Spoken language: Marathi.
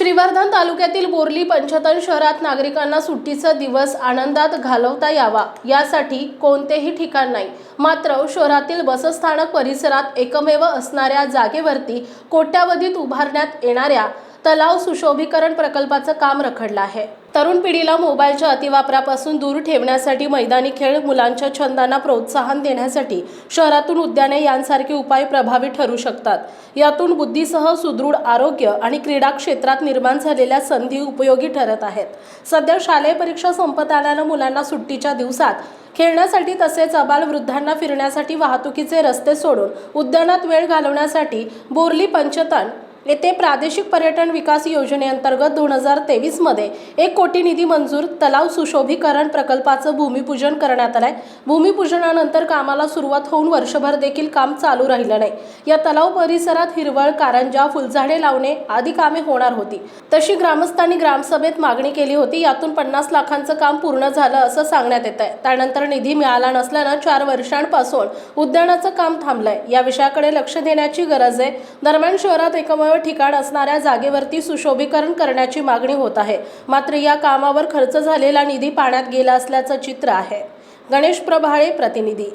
श्रीवर्धन तालुक्यातील बोर्ली पंचतन शहरात नागरिकांना सुट्टीचा दिवस आनंदात घालवता यावा यासाठी कोणतेही ठिकाण नाही। मात्र शहरातील बसस्थानक परिसरात एकमेव असणाऱ्या जागेवरती कोट्यावधीत उभारण्यात येणाऱ्या तलाव सुशोभीकरण प्रकल्पाचं काम रखडलं आहे। तरुण पिढीला मोबाईलच्या अतिवापरापासून दूर ठेवण्यासाठी मैदानी खेळ, मुलांच्या छंदांना प्रोत्साहन देण्यासाठी शहरातून उद्याने यांसारखे उपाय प्रभावी ठरू शकतात। यातून बुद्धीसह सुदृढ आरोग्य आणि क्रीडा क्षेत्रात निर्माण झालेल्या संधी उपयोगी ठरत आहेत। सध्या शालेय परीक्षा संपत आल्यानं मुलांना सुट्टीच्या दिवसात खेळण्यासाठी तसेच अबालवृद्धांना फिरण्यासाठी वाहतुकीचे रस्ते सोडून उद्यानात वेळ घालवण्यासाठी बोर्ली पंचतन येथे प्रादेशिक पर्यटन विकास योजनेअंतर्गत 2023 मध्ये 1 कोटी निधी मंजूर तलाव सुशोभीकरण प्रकल्पाचं भूमिपूजन करण्यात आलंय। भूमिपूजनानंतर कामाला सुरुवात होऊन वर्षभर देखील काम चालू राहिलं नाही। या तलाव परिसरात हिरवळ, कारंजा, फुलझाडे लावणे आदी कामे होणार होती। तशी ग्रामस्थांनी ग्रामसभेत मागणी केली होती। यातून 50 लाखांचं काम पूर्ण झालं असं सांगण्यात येत आहे। त्यानंतर निधी मिळाला नसल्यानं 4 वर्षांपासून उद्यानाचं काम थांबलंय। या विषयाकडे लक्ष देण्याची गरज आहे। दरम्यान शहरात एकमेव ठिकाण असणाऱ्या जागेवरती सुशोभीकरण करण्याची मागणी होत आहे। मात्र या कामावर खर्च झालेला निधी पाण्यात गेला असल्याचं चित्र आहे। गणेश प्रभाळे, प्रतिनिधी।